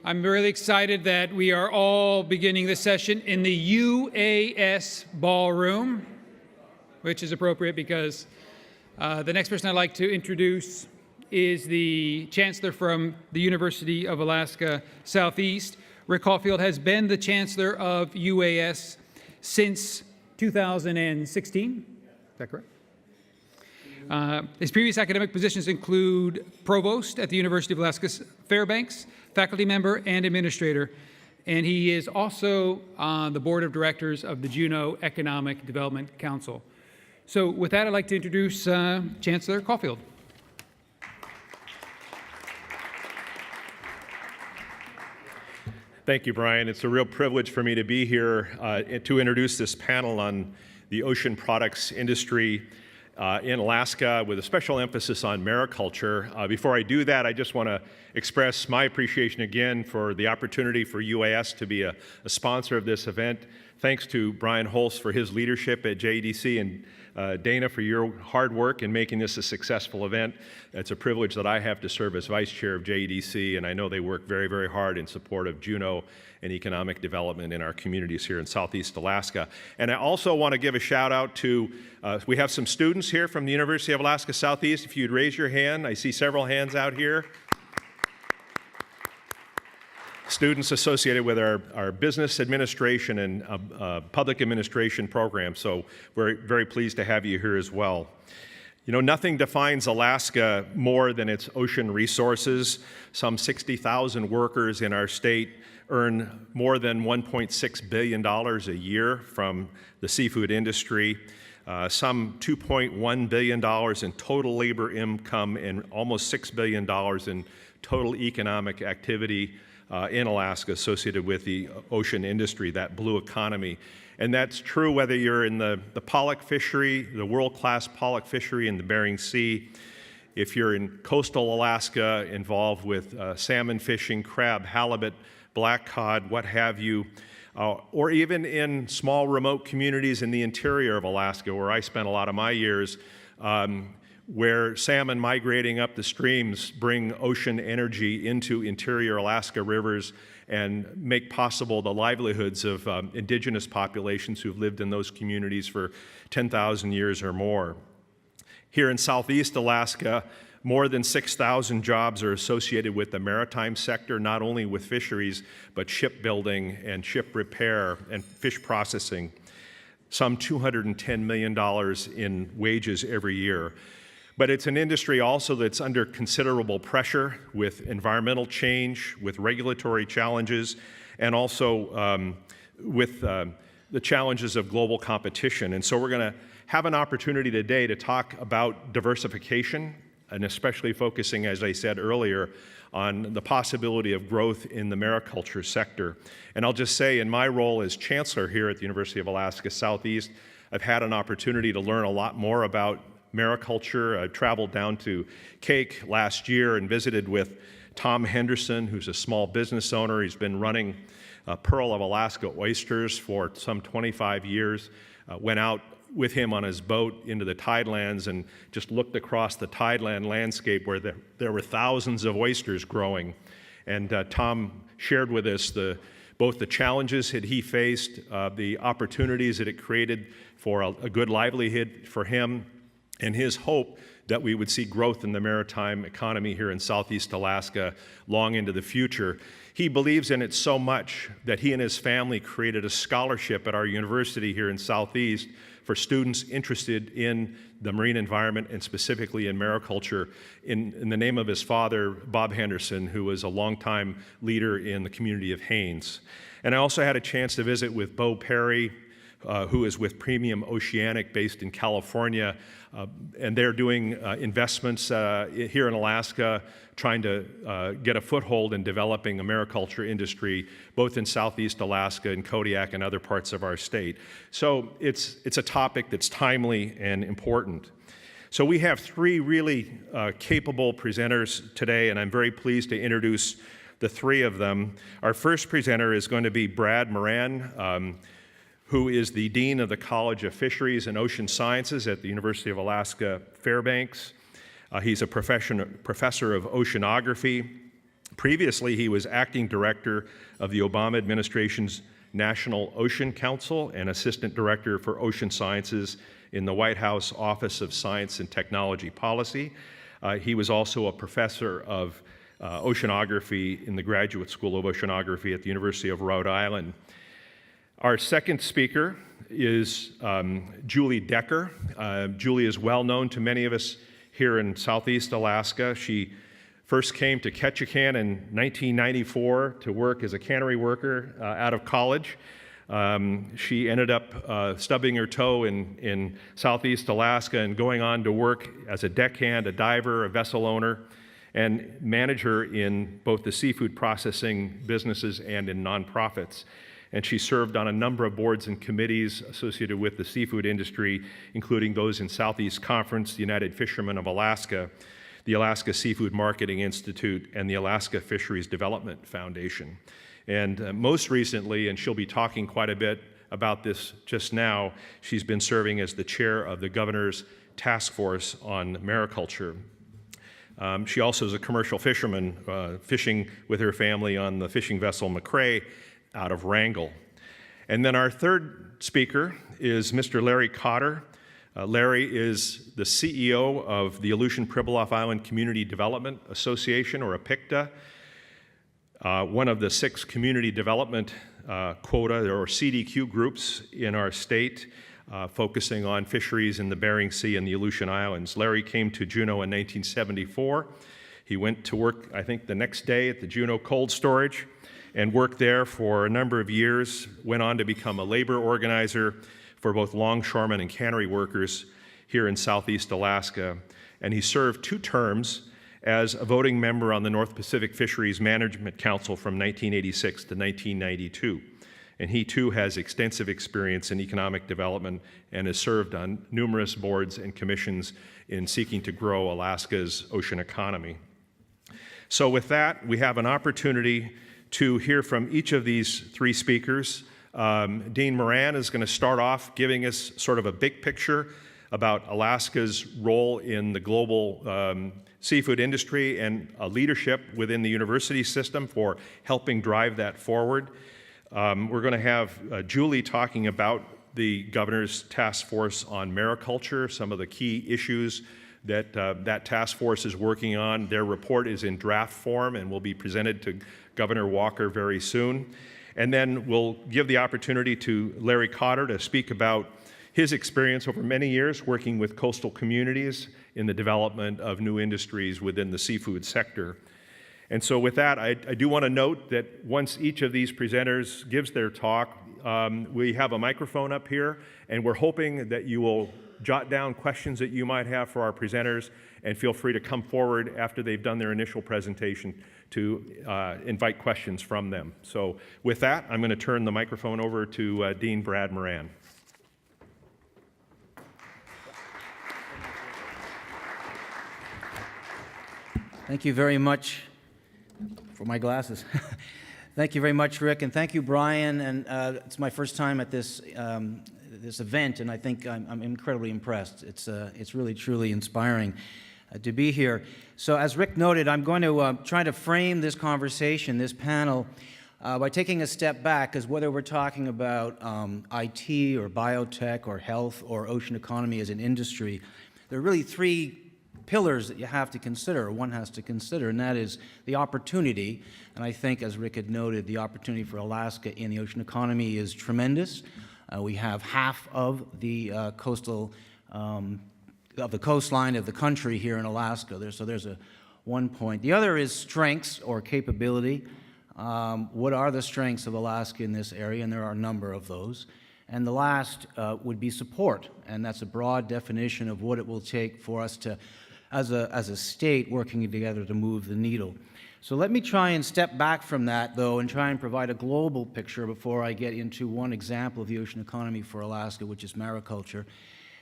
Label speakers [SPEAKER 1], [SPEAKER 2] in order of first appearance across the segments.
[SPEAKER 1] I'm really excited that we are all beginning this session in the UAS ballroom, which is appropriate because the next person I'd like to introduce is the Chancellor from the University of Alaska Southeast. Rick Caulfield has been the Chancellor of UAS since 2016. Is that correct? His previous academic positions include Provost at the University of Alaska Fairbanks, faculty member and administrator, and he is also on the board of directors of the Juneau Economic Development Council. So with that, I'd like to introduce Chancellor Caulfield.
[SPEAKER 2] Thank you, Brian. It's a real privilege for me to be here to introduce this panel on the ocean products industry in Alaska, with a special emphasis on mariculture. Before I do that, I just want to express my appreciation again for the opportunity for UAS to be a sponsor of this event. Thanks to Brian Holst for his leadership at JEDC, and Dana for your hard work in making this a successful event. It's a privilege that I have to serve as Vice Chair of JEDC, and I know they work very, very hard in support of Juneau and economic development in our communities here in Southeast Alaska. And I also want to give a shout out to, we have some students here from the University of Alaska Southeast. If you'd raise your hand, I see several hands out here. Students associated with our business administration and public administration program, so we're very pleased to have you here as well. You know, nothing defines Alaska more than its ocean resources. Some 60,000 workers in our state earn more than $1.6 billion a year from the seafood industry, some $2.1 billion in total labor income, and almost $6 billion in total economic activity in Alaska associated with the ocean industry, that blue economy. And that's true whether you're in the pollock fishery, the world-class pollock fishery in the Bering Sea, if you're in coastal Alaska involved with salmon fishing, crab, halibut, black cod, what have you, or even in small remote communities in the interior of Alaska, where I spent a lot of my years, where salmon migrating up the streams bring ocean energy into interior Alaska rivers and make possible the livelihoods of indigenous populations who've lived in those communities for 10,000 years or more. Here in Southeast Alaska, more than 6,000 jobs are associated with the maritime sector, not only with fisheries, but shipbuilding and ship repair and fish processing. Some $210 million in wages every year. But it's an industry also that's under considerable pressure with environmental change, with regulatory challenges, and also with the challenges of global competition. And so we're going to have an opportunity today to talk about diversification, and especially focusing, as I said earlier, on the possibility of growth in the mariculture sector. And I'll just say, in my role as Chancellor here at the University of Alaska Southeast, I've had an opportunity to learn a lot more about mariculture. I traveled down to Cake last year and visited with Tom Henderson, who's a small business owner. He's been running Pearl of Alaska Oysters for some 25 years. Went out with him on his boat into the tidelands and just looked across the tideland landscape where there were thousands of oysters growing. And Tom shared with us both the challenges that he faced, the opportunities that it created for a good livelihood for him, and his hope that we would see growth in the maritime economy here in Southeast Alaska long into the future. He believes in it so much that he and his family created a scholarship at our university here in Southeast for students interested in the marine environment and specifically in mariculture in the name of his father, Bob Henderson, who was a longtime leader in the community of Haines. And I also had a chance to visit with Bo Perry, who is with Premium Oceanic based in California, and they're doing investments here in Alaska, trying to get a foothold in developing a mariculture industry, both in Southeast Alaska and Kodiak and other parts of our state. So it's a topic that's timely and important. So we have three really capable presenters today, and I'm very pleased to introduce the three of them. Our first presenter is going to be Brad Moran, who is the Dean of the College of Fisheries and Ocean Sciences at the University of Alaska Fairbanks. He's a professor of oceanography Previously, he was acting director of the Obama administration's National Ocean Council and assistant director for ocean sciences in the White House Office of Science and Technology Policy. He was also a professor of oceanography in the Graduate School of Oceanography at the University of Rhode Island. Our second speaker is Julie Decker. Julie is well known to many of us here in Southeast Alaska. She first came to Ketchikan in 1994 to work as a cannery worker out of college. She ended up stubbing her toe in Southeast Alaska and going on to work as a deckhand, a diver, a vessel owner, and manager in both the seafood processing businesses and in nonprofits. And she served on a number of boards and committees associated with the seafood industry, including those in Southeast Conference, the United Fishermen of Alaska, the Alaska Seafood Marketing Institute, and the Alaska Fisheries Development Foundation. And most recently, and she'll be talking quite a bit about this just now, she's been serving as the chair of the governor's task force on mariculture. She also is a commercial fisherman, fishing with her family on the fishing vessel McCrae out of Wrangell. And then our third speaker is Mr. Larry Cotter. Larry is the CEO of the Aleutian Pribilof Island Community Development Association, or APICTA, one of the 6 community development quota or CDQ groups in our state, focusing on fisheries in the Bering Sea and the Aleutian Islands. Larry came to Juneau in 1974. He went to work, I think, the next day at the Juneau Cold Storage and worked there for a number of years, went on to become a labor organizer for both longshoremen and cannery workers here in Southeast Alaska. And he served 2 terms as a voting member on the North Pacific Fisheries Management Council from 1986 to 1992. And he too has extensive experience in economic development and has served on numerous boards and commissions in seeking to grow Alaska's ocean economy. So with that, we have an opportunity to hear from each of these 3 speakers. Dean Moran is going to start off giving us sort of a big picture about Alaska's role in the global seafood industry and leadership within the university system for helping drive that forward. We're going to have Julie talking about the governor's task force on mariculture, some of the key issues that that task force is working on. Their report is in draft form and will be presented to Governor Walker very soon. And then we'll give the opportunity to Larry Cotter to speak about his experience over many years working with coastal communities in the development of new industries within the seafood sector. And so with that, I do want to note that once each of these presenters gives their talk, we have a microphone up here, and we're hoping that you will jot down questions that you might have for our presenters, and feel free to come forward after they've done their initial presentation to invite questions from them. So with that, I'm going to turn the microphone over to Dean Brad Moran.
[SPEAKER 3] Thank you very much for my glasses. Thank you very much, Rick, and thank you, Brian. And it's my first time at this this event, and I think I'm incredibly impressed. It's really, truly inspiring to be here. So as Rick noted, I'm going to try to frame this conversation, this panel, by taking a step back, because whether we're talking about IT or biotech or health or ocean economy as an industry, there are really 3 pillars that you have to consider, or one has to consider, and that is the opportunity. And I think, as Rick had noted, the opportunity for Alaska in the ocean economy is tremendous. We have half of the coastline of the country here in Alaska. So there's one point. The other is strengths or capability. What are the strengths of Alaska in this area? And there are a number of those. And the last would be support, and that's a broad definition of what it will take for us to, as a state, working together to move the needle. So let me try and step back from that, though, and try and provide a global picture before I get into one example of the ocean economy for Alaska, which is mariculture.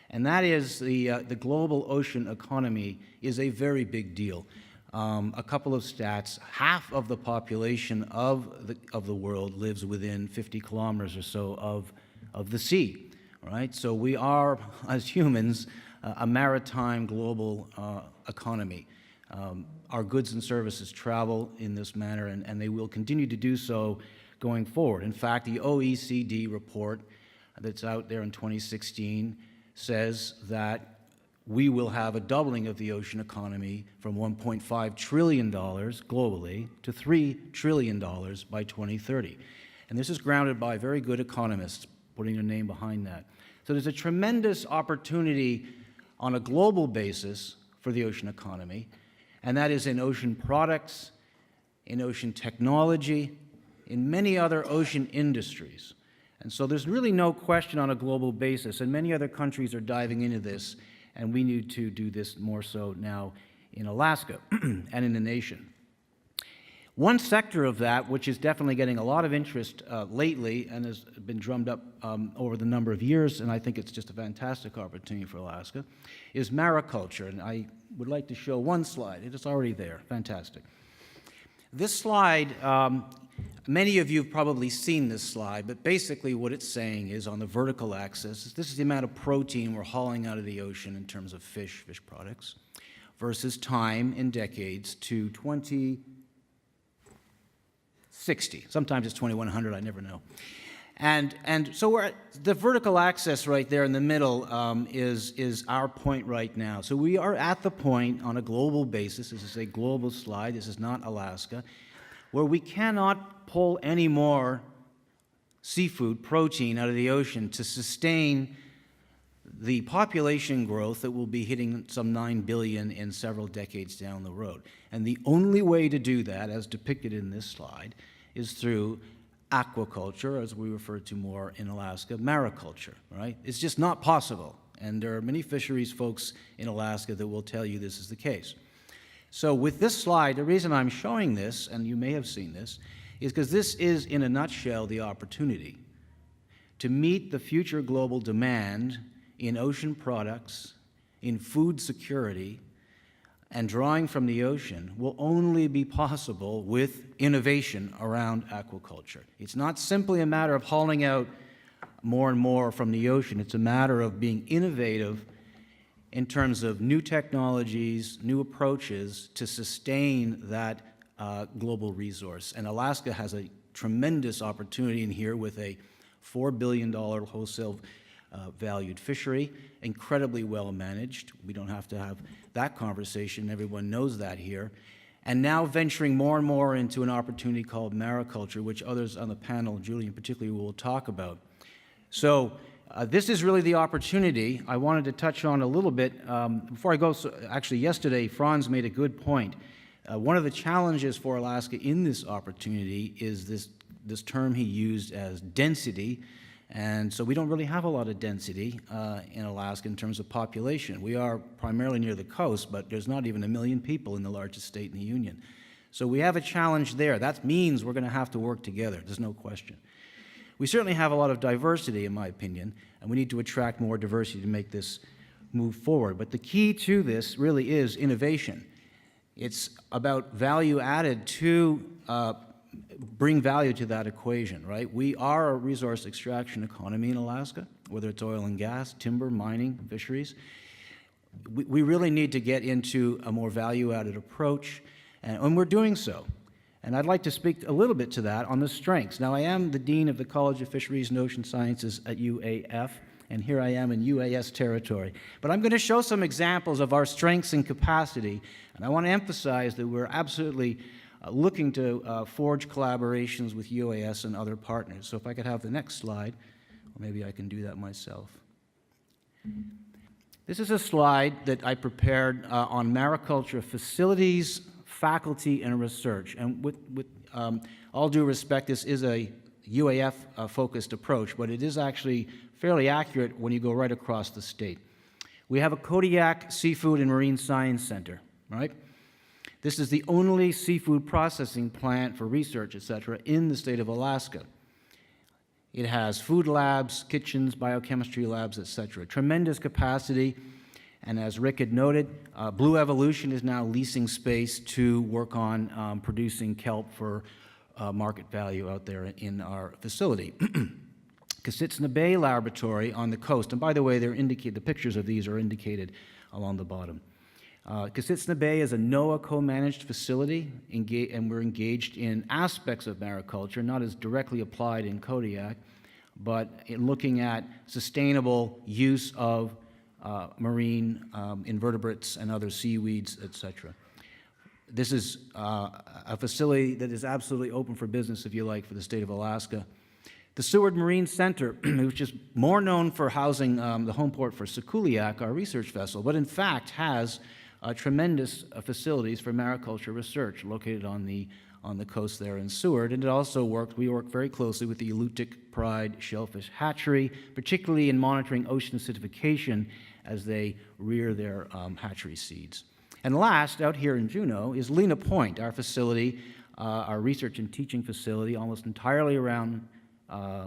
[SPEAKER 3] And that is the global ocean economy is a very big deal. A couple of stats: half of the population of the world lives within 50 kilometers or so of the sea. Right? So we are, as humans, a maritime global economy. Our goods and services travel in this manner, and they will continue to do so going forward. In fact, the OECD report that's out there in 2016 says that we will have a doubling of the ocean economy from $1.5 trillion globally to $3 trillion by 2030. And this is grounded by very good economists putting their name behind that. So there's a tremendous opportunity on a global basis for the ocean economy, and that is in ocean products, in ocean technology, in many other ocean industries. And so there's really no question on a global basis, and many other countries are diving into this, and we need to do this more so now in Alaska and in the nation. One sector of that, which is definitely getting a lot of interest lately and has been drummed up over the number of years, and I think it's just a fantastic opportunity for Alaska, is mariculture. And I would like to show one slide. It is already there. Fantastic. This slide, many of you have probably seen this slide, but basically what it's saying is on the vertical axis, this is the amount of protein we're hauling out of the ocean in terms of fish products, versus time in decades to 2060. Sometimes it's 2100, I never know. And so we're at the vertical axis right there in the middle is our point right now. So we are at the point on a global basis, this is a global slide, this is not Alaska, where we cannot pull any more seafood protein out of the ocean to sustain the population growth that will be hitting some 9 billion in several decades down the road. And the only way to do that, as depicted in this slide, is through aquaculture, as we refer to more in Alaska, mariculture, right? It's just not possible. And there are many fisheries folks in Alaska that will tell you this is the case. So with this slide, the reason I'm showing this, and you may have seen this, is because this is, in a nutshell, the opportunity to meet the future global demand in ocean products, in food security, and drawing from the ocean will only be possible with innovation around aquaculture. It's not simply a matter of hauling out more and more from the ocean. It's a matter of being innovative in terms of new technologies, new approaches to sustain that global resource. And Alaska has a tremendous opportunity in here with a $4 billion wholesale valued fishery, incredibly well managed. We don't have to have that conversation. Everyone knows that here. And now venturing more and more into an opportunity called mariculture, which others on the panel, Julian particularly, will talk about. So this is really the opportunity. I wanted to touch on a little bit. Before I go, actually yesterday, Franz made a good point. One of the challenges for Alaska in this opportunity is this term he used as density. And so we don't really have a lot of density in Alaska in terms of population. We are primarily near the coast, but there's not even 1 million people in the largest state in the Union. So we have a challenge there. That means we're going to have to work together. There's no question. We certainly have a lot of diversity, in my opinion, and we need to attract more diversity to make this move forward. But the key to this really is innovation. It's about value added to bring value to that equation, right? We are a resource extraction economy in Alaska, whether it's oil and gas, timber, mining, fisheries. We really need to get into a more value-added approach, and we're doing so. And I'd like to speak a little bit to that on the strengths. Now, I am the Dean of the College of Fisheries and Ocean Sciences at UAF, and here I am in UAS territory. But I'm going to show some examples of our strengths and capacity, and I want to emphasize that we're absolutely looking to forge collaborations with UAS and other partners. So if I could have the next slide, or maybe I can do that myself. This is a slide that I prepared on mariculture facilities, faculty, and research. And with all due respect, this is a UAF-focused approach, but it is actually fairly accurate when you go right across the state. We have a Kodiak Seafood and Marine Science Center, right? This is the only seafood processing plant for research, et cetera, in the state of Alaska. It has food labs, kitchens, biochemistry labs, et cetera. Tremendous capacity, and as Rick had noted, Blue Evolution is now leasing space to work on producing kelp for market value out there in our facility. Kositsna Bay Laboratory on the coast, and by the way, the pictures of these are indicated along the bottom. Kositsna Bay is a NOAA co-managed facility, and we're engaged in aspects of mariculture, not as directly applied in Kodiak, but in looking at sustainable use of marine invertebrates and other seaweeds, etc. This is a facility that is absolutely open for business, if you like, for the state of Alaska. The Seward Marine Center, which is more known for housing the home port for Quota, our research vessel, but in fact has tremendous facilities for mariculture research located on the coast there in Seward. And it also we work very closely with the Elutic Pride Shellfish Hatchery, particularly in monitoring ocean acidification as they rear their hatchery seeds. And last, out here in Juneau, is Lena Point, our facility, our research and teaching facility, almost entirely around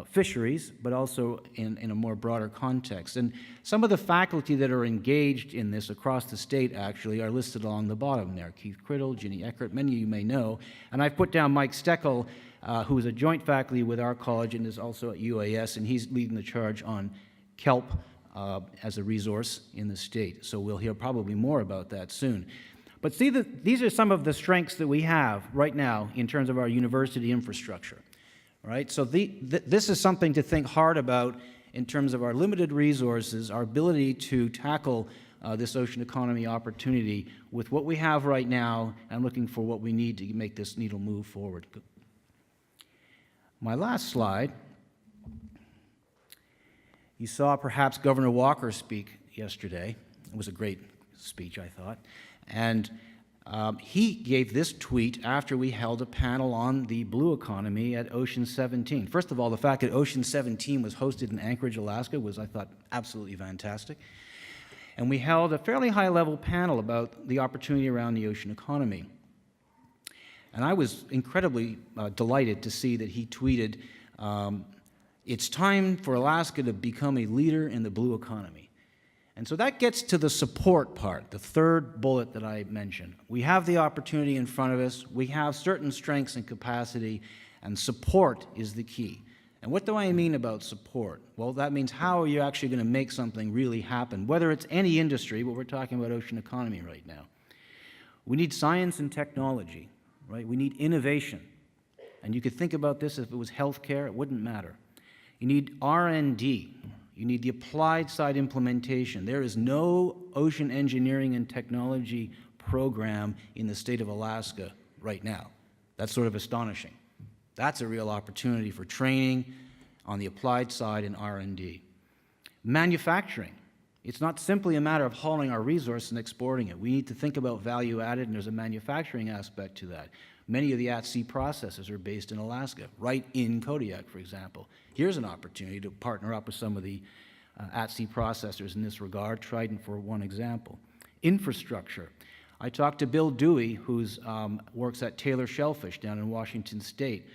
[SPEAKER 3] fisheries, but also in a more broader context. And some of the faculty that are engaged in this across the state actually are listed along the bottom there. Keith Criddle, Ginny Eckert, many of you may know. And I've put down Mike Steckel, who is a joint faculty with our college and is also at UAS, and he's leading the charge on kelp as a resource in the state. So we'll hear probably more about that soon. But see, these are some of the strengths that we have right now in terms of our university infrastructure. Right? So this is something to think hard about in terms of our limited resources, our ability to tackle this ocean economy opportunity with what we have right now and looking for what we need to make this needle move forward. My last slide, you saw perhaps Governor Walker speak yesterday. It was a great speech, I thought. And he gave this tweet after we held a panel on the blue economy at Ocean 17. First of all, the fact that Ocean 17 was hosted in Anchorage, Alaska was, I thought, absolutely fantastic. And we held a fairly high-level panel about the opportunity around the ocean economy. And I was incredibly delighted to see that he tweeted, "It's time for Alaska to become a leader in the blue economy." And so that gets to the support part, the third bullet that I mentioned. We have the opportunity in front of us. We have certain strengths and capacity, and support is the key. And what do I mean about support? Well, that means how are you actually going to make something really happen, whether it's any industry, but we're talking about ocean economy right now. We need science and technology, right? We need innovation. And you could think about this if it was healthcare, it wouldn't matter. You need R&D. You need the applied side implementation. There is no ocean engineering and technology program in the state of Alaska right now. That's sort of astonishing. That's a real opportunity for training on the applied side in R&D. Manufacturing. It's not simply a matter of hauling our resource and exporting it. We need to think about value added, and there's a manufacturing aspect to that. Many of the at-sea processes are based in Alaska, right in Kodiak, for example. Here's an opportunity to partner up with some of the at-sea processors in this regard, Trident for one example. Infrastructure. I talked to Bill Dewey, who works at Taylor Shellfish down in Washington State.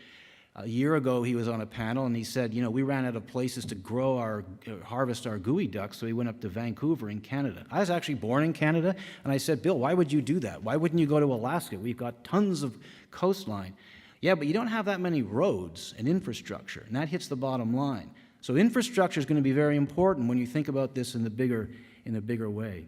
[SPEAKER 3] A year ago, he was on a panel, and he said, you know, we ran out of places to harvest our gooey ducks, so he went up to Vancouver in Canada. I was actually born in Canada, and I said, Bill, why would you do that? Why wouldn't you go to Alaska? We've got tons of coastline. Yeah, but you don't have that many roads and infrastructure, and that hits the bottom line. So infrastructure is going to be very important when you think about this in a bigger way.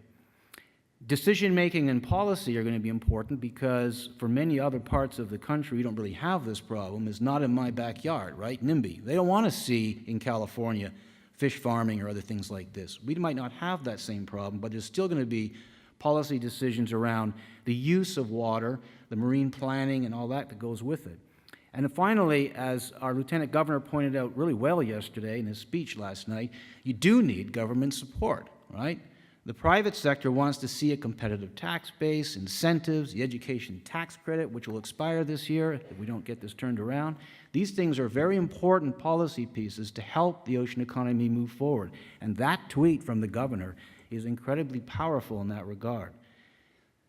[SPEAKER 3] Decision-making and policy are going to be important because for many other parts of the country, we don't really have this problem. It's not in my backyard, right? NIMBY. They don't want to see in California fish farming or other things like this. We might not have that same problem, but there's still going to be policy decisions around the use of water, the marine planning, and all that goes with it. And finally, as our Lieutenant Governor pointed out really well yesterday in his speech last night, you do need government support, right? The private sector wants to see a competitive tax base, incentives, the education tax credit, which will expire this year if we don't get this turned around. These things are very important policy pieces to help the ocean economy move forward. And that tweet from the governor is incredibly powerful in that regard.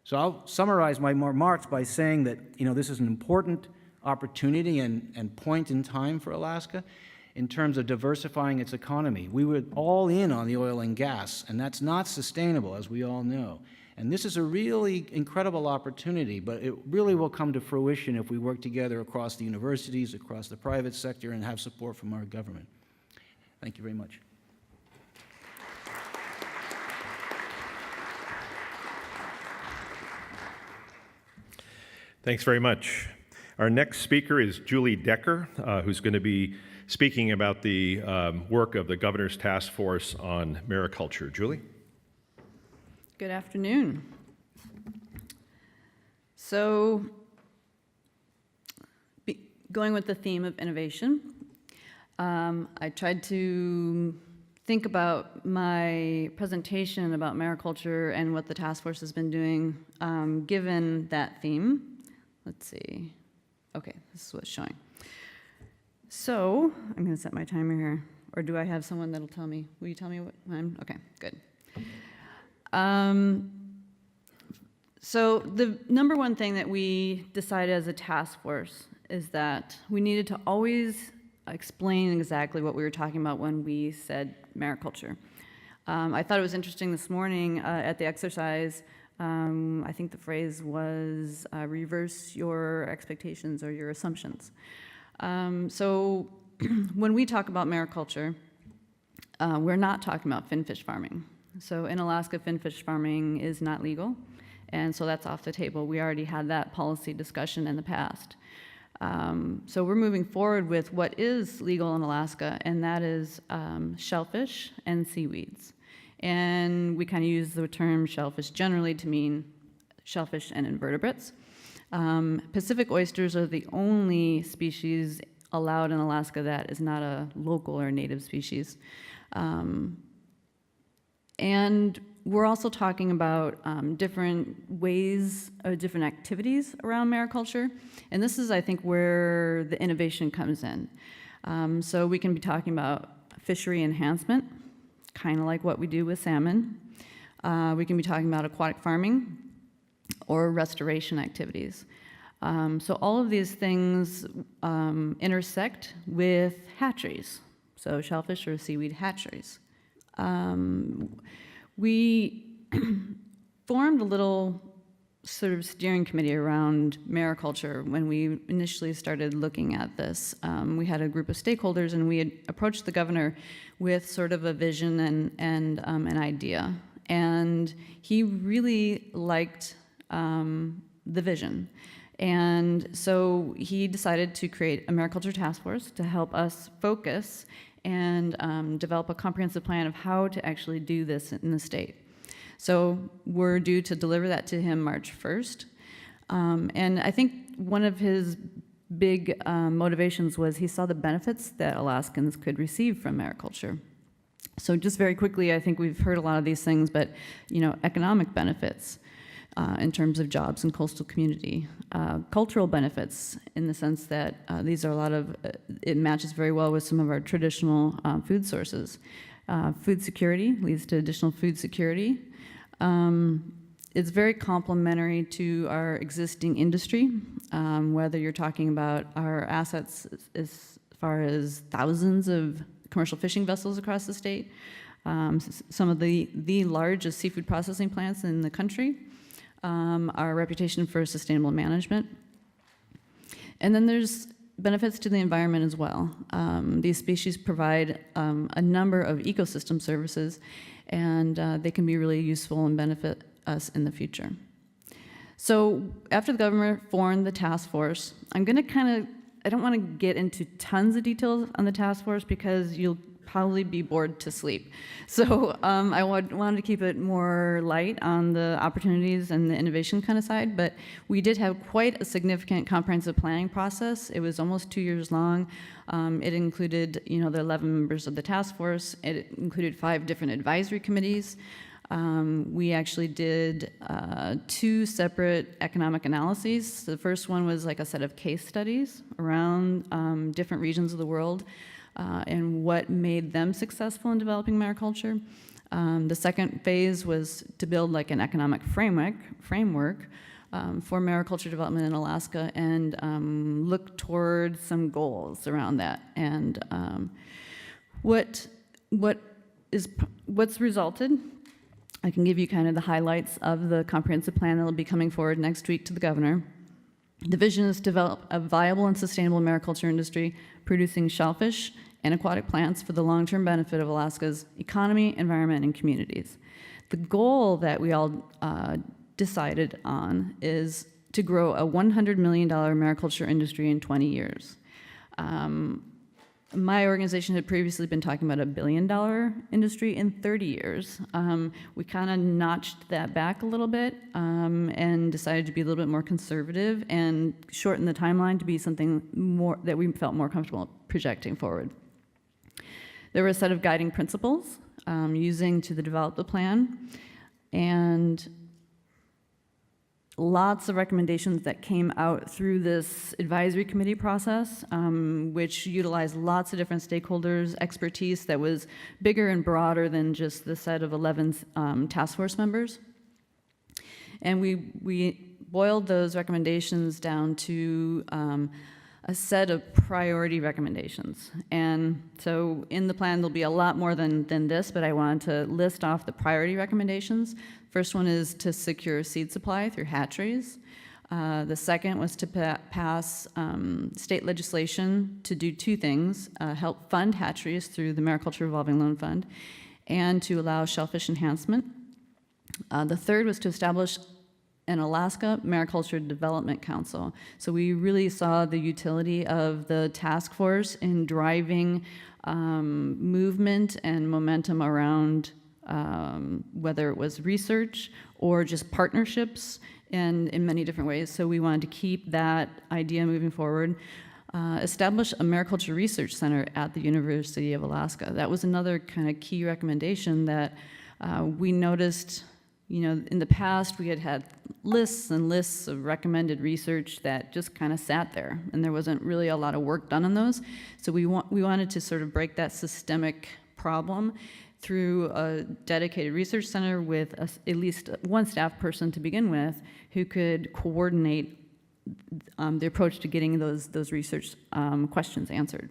[SPEAKER 3] So I'll summarize my remarks by saying that, you know, this is an important opportunity and point in time for Alaska in terms of diversifying its economy. We were all in on the oil and gas, and that's not sustainable, as we all know. And this is a really incredible opportunity, but it really will come to fruition if we work together across the universities, across the private sector, and have support from our government. Thank you very much.
[SPEAKER 2] Thanks very much. Our next speaker is Julie Decker, who's going to be speaking about the work of the Governor's Task Force on Mariculture. Julie?
[SPEAKER 4] Good afternoon. So, going with the theme of innovation, I tried to think about my presentation about mariculture and what the task force has been doing given that theme. Let's see. Okay, this is what's showing. So, I'm going to set my timer here. Or do I have someone that'll tell me? Will you tell me what I'm? Okay, good. So the number one thing that we decided as a task force is that we needed to always explain exactly what we were talking about when we said mariculture. I thought it was interesting this morning at the exercise. I think the phrase was reverse your expectations or your assumptions. So when we talk about mariculture, we're not talking about finfish farming. So in Alaska, finfish farming is not legal, and so that's off the table. We already had that policy discussion in the past. So we're moving forward with what is legal in Alaska, and that is shellfish and seaweeds. And we kind of use the term shellfish generally to mean shellfish and invertebrates. Pacific oysters are the only species allowed in Alaska that is not a local or native species. And we're also talking about different ways, different activities around mariculture. And this is, I think, where the innovation comes in. So we can be talking about fishery enhancement, kind of like what we do with salmon. We can be talking about aquatic farming or restoration activities. So all of these things intersect with hatcheries, so shellfish or seaweed hatcheries. We formed a little sort of steering committee around mariculture when we initially started looking at this. We had a group of stakeholders, and we had approached the governor with sort of a vision and an idea. And he really liked the vision. And so he decided to create a mariculture task force to help us focus and develop a comprehensive plan of how to actually do this in the state. So we're due to deliver that to him March 1st. And I think one of his big motivations was he saw the benefits that Alaskans could receive from mariculture. So just very quickly, I think we've heard a lot of these things, but economic benefits in terms of jobs and coastal community, cultural benefits in the sense that these are a lot of, it matches very well with some of our traditional food sources. Food security leads to additional food security. It's very complementary to our existing industry, whether you're talking about our assets as far as thousands of commercial fishing vessels across the state, some of the largest seafood processing plants in the country, our reputation for sustainable management. And then there's benefits to the environment as well. These species provide a number of ecosystem services, and they can be really useful and benefit us in the future. So after the governor formed the task force, I'm going to I don't want to get into tons of details on the task force because you'll probably be bored to sleep. So I wanted to keep it more light on the opportunities and the innovation kind of side, but we did have quite a significant comprehensive planning process. It was almost 2 years long. It included, the 11 members of the task force. It included 5 different advisory committees. We actually did 2 separate economic analyses. The first one was like a set of case studies around different regions of the world and what made them successful in developing mariculture. The second phase was to build like an economic framework for mariculture development in Alaska and look toward some goals around that. And what's resulted, I can give you kind of the highlights of the comprehensive plan that will be coming forward next week to the governor. The vision is to develop a viable and sustainable mariculture industry producing shellfish and aquatic plants for the long-term benefit of Alaska's economy, environment, and communities. The goal that we all decided on is to grow a $100 million mariculture industry in 20 years. My organization had previously been talking about a $1 billion industry in 30 years. We kind of notched that back a little bit and decided to be a little bit more conservative and shorten the timeline to be something more that we felt more comfortable projecting forward. There were a set of guiding principles using to develop the plan, and lots of recommendations that came out through this advisory committee process, which utilized lots of different stakeholders' expertise that was bigger and broader than just the set of 11 task force members. And we boiled those recommendations down to a set of priority recommendations. And so in the plan, there'll be a lot more than this, but I wanted to list off the priority recommendations. First one is to secure seed supply through hatcheries. The second was to pass state legislation to do two things, help fund hatcheries through the Mariculture Revolving Loan Fund, and to allow shellfish enhancement. The third was to establish an Alaska Mariculture Development Council. So we really saw the utility of the task force in driving movement and momentum around whether it was research or just partnerships and in many different ways. So we wanted to keep that idea moving forward. Establish a Mariculture Research Center at the University of Alaska. That was another kind of key recommendation that we noticed. You know, in the past, we had lists and lists of recommended research that just kind of sat there, and there wasn't really a lot of work done on those. So we wanted to sort of break that systemic problem through a dedicated research center with at least one staff person to begin with who could coordinate the approach to getting those research questions answered.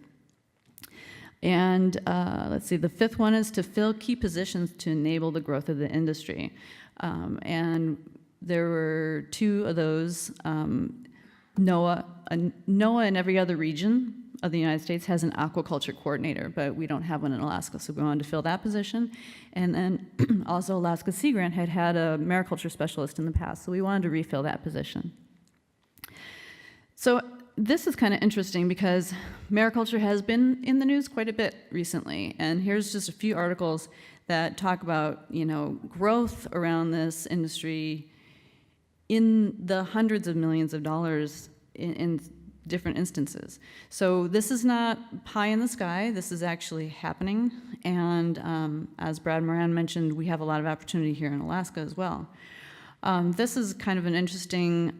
[SPEAKER 4] And let's see, the fifth one is to fill key positions to enable the growth of the industry. And there were two of those. NOAA in every other region of the United States has an aquaculture coordinator, but we don't have one in Alaska, so we wanted to fill that position. And then also Alaska Sea Grant had a mariculture specialist in the past, so we wanted to refill that position. So this is kind of interesting because mariculture has been in the news quite a bit recently, and here's just a few articles that talk about, you know, growth around this industry in the hundreds of millions of dollars in different instances. So this is not pie in the sky. This is actually happening, and as Brad Moran mentioned, we have a lot of opportunity here in Alaska as well. This is kind of an interesting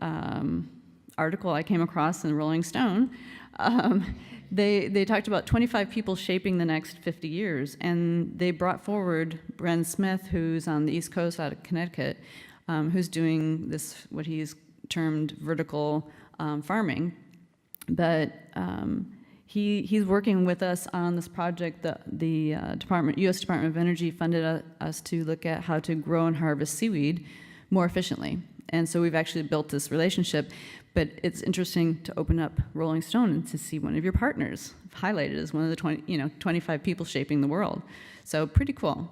[SPEAKER 4] article I came across in Rolling Stone. They talked about 25 people shaping the next 50 years, and they brought forward Bren Smith, who's on the East Coast out of Connecticut, who's doing this, what he's termed vertical farming. But he's working with us on this project that the U.S. Department of Energy funded us to look at how to grow and harvest seaweed more efficiently. And so we've actually built this relationship. But it's interesting to open up Rolling Stone and to see one of your partners highlighted as one of the 25 people shaping the world. So pretty cool.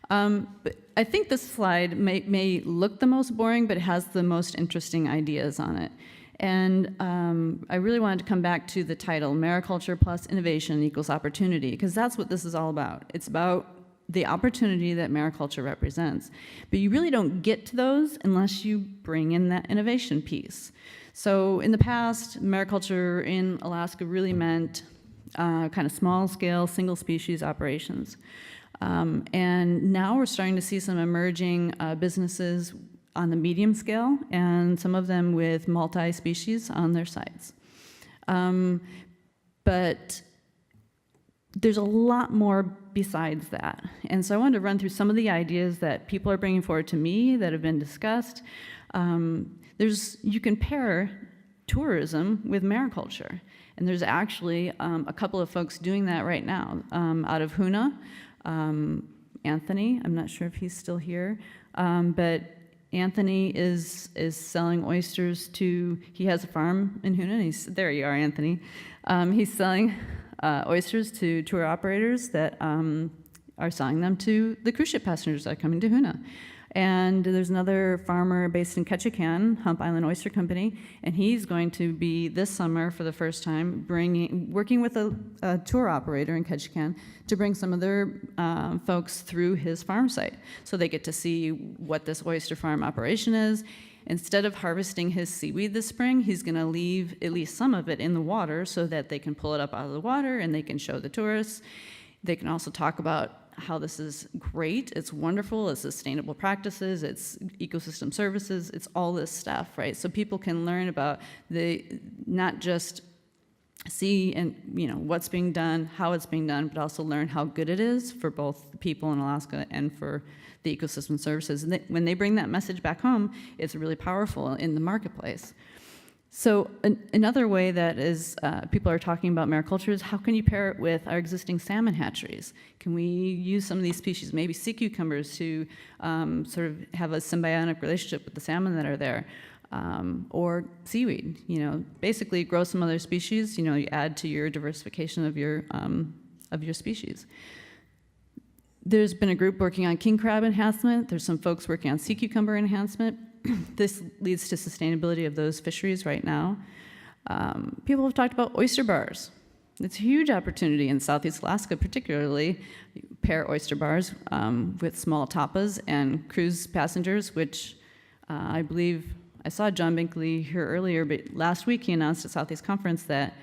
[SPEAKER 4] But I think this slide may look the most boring, but it has the most interesting ideas on it. And I really wanted to come back to the title, Mariculture plus Innovation equals Opportunity, because that's what this is all about. It's about the opportunity that mariculture represents. But you really don't get to those unless you bring in that innovation piece. So in the past, mariculture in Alaska really meant kind of small-scale, single-species operations. And now we're starting to see some emerging businesses on the medium scale, and some of them with multi-species on their sites. But there's a lot more besides that. And so I wanted to run through some of the ideas that people are bringing forward to me that have been discussed. You can pair tourism with mariculture, and there's actually a couple of folks doing that right now out of Hoona. Anthony, I'm not sure if he's still here, but Anthony is selling oysters to, he has a farm in Hoona, and there you are, Anthony. He's selling oysters to tour operators that are selling them to the cruise ship passengers that are coming to Hoona. And there's another farmer based in Ketchikan, Hump Island Oyster Company, and he's going to be this summer for the first time working with a tour operator in Ketchikan to bring some of their folks through his farm site, so they get to see what this oyster farm operation is. Instead of harvesting his seaweed this spring, he's going to leave at least some of it in the water so that they can pull it up out of the water and they can show the tourists. They can also talk about how this is great, it's wonderful, it's sustainable practices, it's ecosystem services, it's all this stuff, right? So people can learn about not just see and what's being done, how it's being done, but also learn how good it is for both the people in Alaska and for the ecosystem services. And when they bring that message back home, it's really powerful in the marketplace. So another way that is people are talking about mariculture is how can you pair it with our existing salmon hatcheries? Can we use some of these species, maybe sea cucumbers, to sort of have a symbiotic relationship with the salmon that are there? Or seaweed, basically grow some other species, you add to your diversification of your species. There's been a group working on king crab enhancement. There's some folks working on sea cucumber enhancement. This leads to sustainability of those fisheries right now. People have talked about oyster bars. It's a huge opportunity in Southeast Alaska, particularly. You pair oyster bars with small tapas and cruise passengers, which I believe I saw John Binkley here earlier, but last week he announced at Southeast Conference that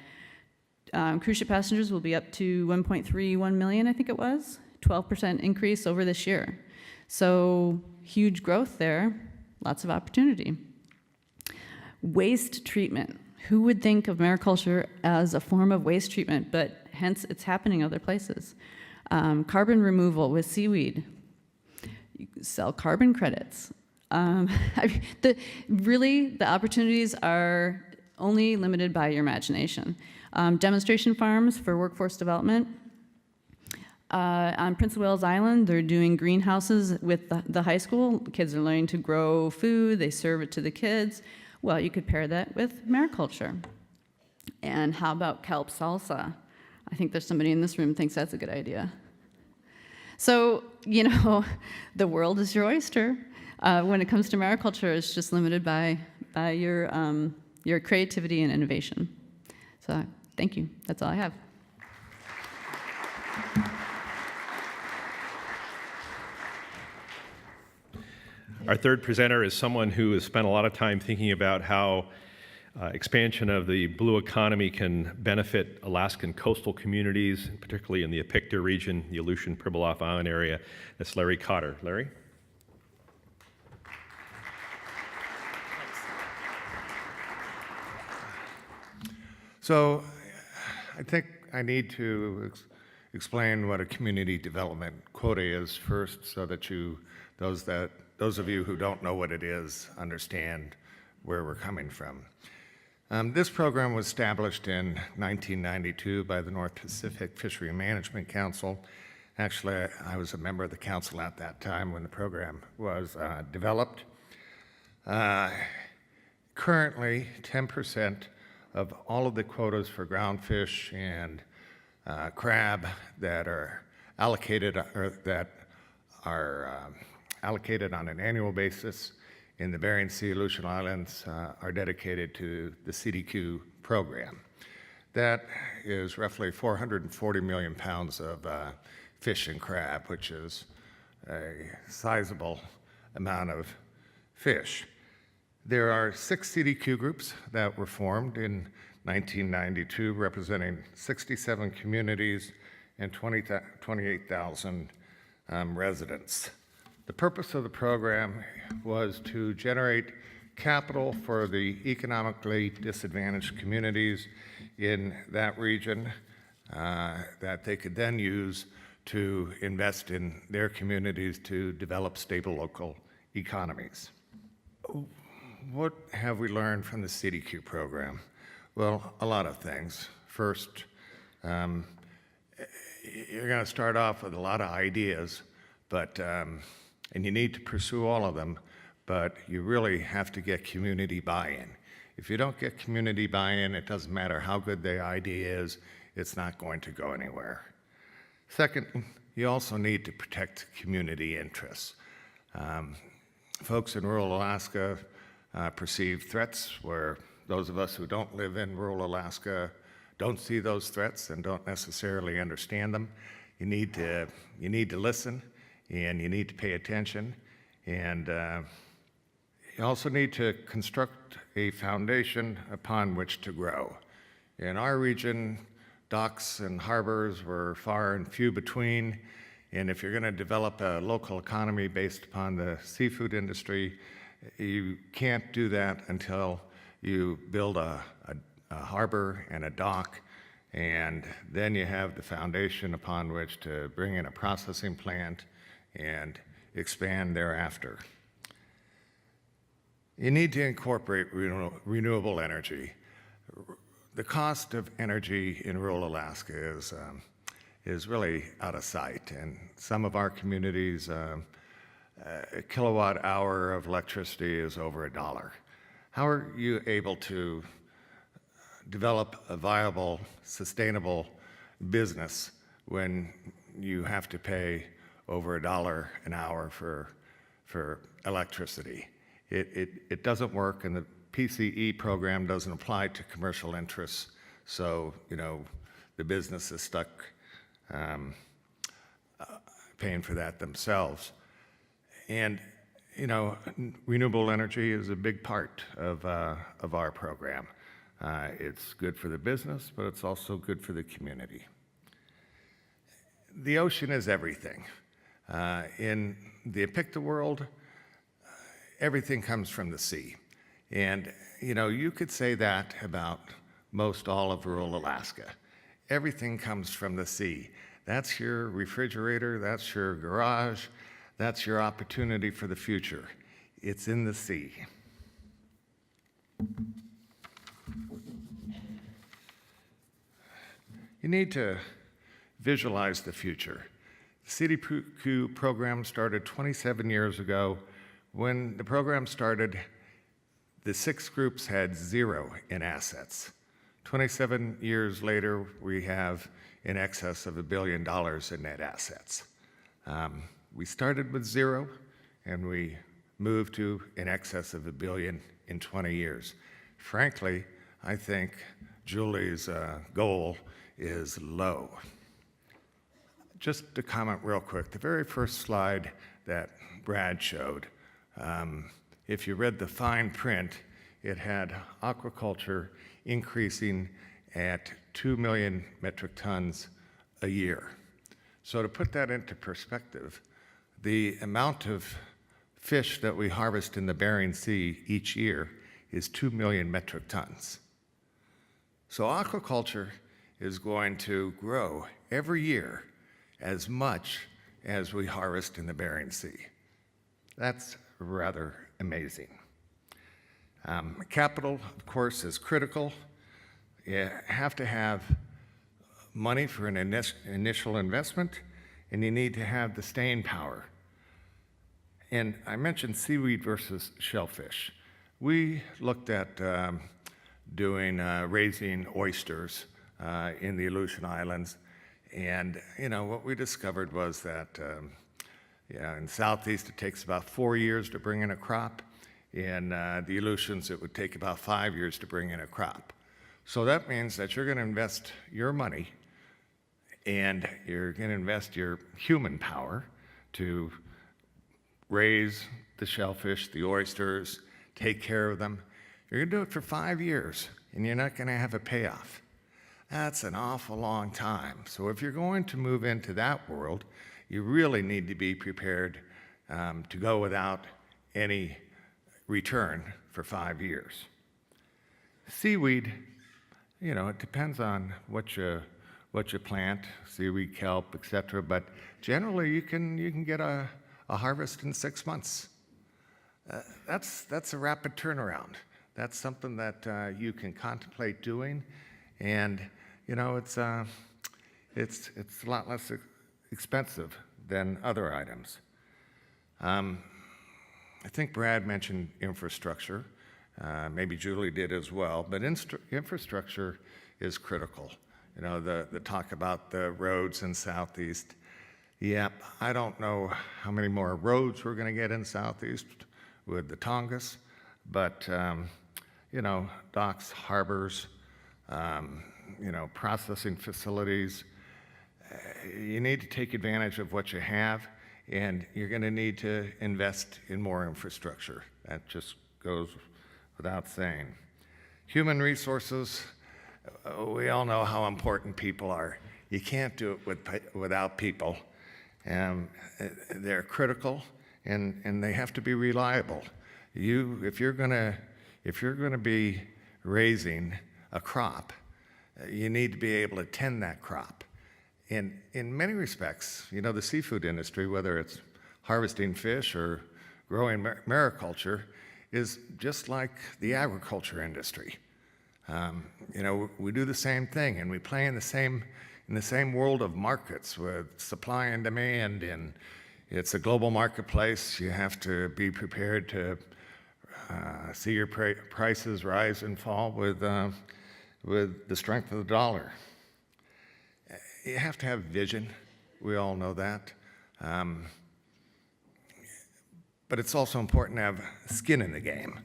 [SPEAKER 4] cruise ship passengers will be up to 1.31 million, I think it was, 12% increase over this year. So huge growth there. Lots of opportunity. Waste treatment. Who would think of mariculture as a form of waste treatment, but hence it's happening other places. Carbon removal with seaweed. You sell carbon credits. The opportunities are only limited by your imagination. Demonstration farms for workforce development. On Prince of Wales Island, they're doing greenhouses with the high school. Kids are learning to grow food, they serve it to the kids. Well, you could pair that with mariculture. And how about kelp salsa? I think there's somebody in this room who thinks that's a good idea. So, the world is your oyster. When it comes to mariculture, it's just limited by your creativity and innovation. So, thank you. That's all I have.
[SPEAKER 2] Our third presenter is someone who has spent a lot of time thinking about how expansion of the blue economy can benefit Alaskan coastal communities, particularly in the Apicta region, the Aleutian-Pribilof Island area. That's Larry Cotter. Larry?
[SPEAKER 5] So I think I need to explain what a community development quota is first, so that those of you who don't know what it is understand where we're coming from. This program was established in 1992 by the North Pacific Fishery Management Council. Actually, I was a member of the council at that time when the program was developed. Currently, 10% of all of the quotas for groundfish and crab that are allocated allocated on an annual basis in the Bering Sea, Aleutian Islands, are dedicated to the CDQ program. That is roughly 440 million pounds of fish and crab, which is a sizable amount of fish. There are 6 CDQ groups that were formed in 1992, representing 67 communities and 28,000 residents. The purpose of the program was to generate capital for the economically disadvantaged communities in that region that they could then use to invest in their communities to develop stable local economies. What have we learned from the CDQ program? Well, a lot of things. First, you're going to start off with a lot of ideas, but and you need to pursue all of them, but you really have to get community buy-in. If you don't get community buy-in, it doesn't matter how good the idea is, it's not going to go anywhere. Second, you also need to protect community interests. folks in rural Alaska perceive threats where those of us who don't live in rural Alaska don't see those threats and don't necessarily understand them. You need to listen, and you need to pay attention, and you also need to construct a foundation upon which to grow. In our region, docks and harbors were far and few between, and if you're going to develop a local economy based upon the seafood industry, you can't do that until you build a harbor and a dock, and then you have the foundation upon which to bring in a processing plant and expand thereafter. You need to incorporate renewable energy. The cost of energy in rural Alaska is really out of sight, and some of our communities, a kilowatt hour of electricity is over $1. How are you able to develop a viable, sustainable business when you have to pay over $1 an hour for electricity? It doesn't work, and the PCE program doesn't apply to commercial interests, so the business is stuck paying for that themselves. And renewable energy is a big part of our program. It's good for the business, but it's also good for the community. The ocean is everything. In the Apicta world, everything comes from the sea. And, you could say that about most all of rural Alaska. Everything comes from the sea. That's your refrigerator, that's your garage, that's your opportunity for the future. It's in the sea. You need to visualize the future. The CDQ program started 27 years ago. When the program started, the 6 groups had 0 in assets. 27 years later, we have in excess of $1 billion in net assets. We started with 0, and we moved to in excess of $1 billion in 20 years. Frankly, I think Julie's goal is low. Just to comment real quick, the very first slide that Brad showed, if you read the fine print, it had aquaculture increasing at 2 million metric tons a year. So to put that into perspective, the amount of fish that we harvest in the Bering Sea each year is 2 million metric tons. So aquaculture is going to grow every year as much as we harvest in the Bering Sea. That's rather amazing. Capital, of course, is critical. You have to have money for an initial investment, and you need to have the staying power. And I mentioned seaweed versus shellfish. We looked at raising oysters in the Aleutian Islands, and what we discovered was that in Southeast it takes about 4 years to bring in a crop. In the Aleutians it would take about 5 years to bring in a crop. So that means that you're going to invest your money and you're going to invest your human power to raise the shellfish, the oysters, take care of them. You're going to do it for 5 years, and you're not going to have a payoff. That's an awful long time. So if you're going to move into that world, you really need to be prepared to go without any return for 5 years. Seaweed, it depends on what you plant, seaweed, kelp, etc. But generally, you can get a harvest in 6 months. That's a rapid turnaround. That's something that you can contemplate doing, and it's a lot less expensive than other items. I think Brad mentioned infrastructure. Maybe Julie did as well, but infrastructure is critical. The talk about the roads in Southeast. Yep, I don't know how many more roads we're going to get in Southeast. with the Tongass, but docks, harbors, processing facilities. You need to take advantage of what you have, and you're going to need to invest in more infrastructure. That just goes without saying. Human resources, we all know how important people are. You can't do it without people. They're critical, and they have to be reliable. If you're going to be raising a crop, you need to be able to tend that crop. And in many respects, the seafood industry, whether it's harvesting fish or growing mariculture, is just like the agriculture industry. We do the same thing, and we play in the same world of markets with supply and demand, and it's a global marketplace. You have to be prepared to see your prices rise and fall with the strength of the dollar. You have to have vision. We all know that. But it's also important to have skin in the game.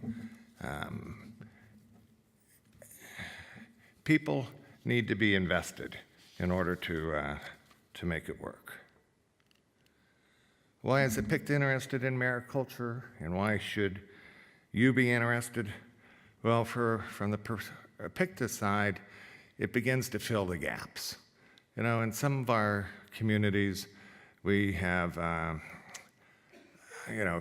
[SPEAKER 5] People need to be invested in order to make it work. Why is the PICTA interested in mariculture, and why should you be interested? Well, from the PICTA side, it begins to fill the gaps. In some of our communities, we have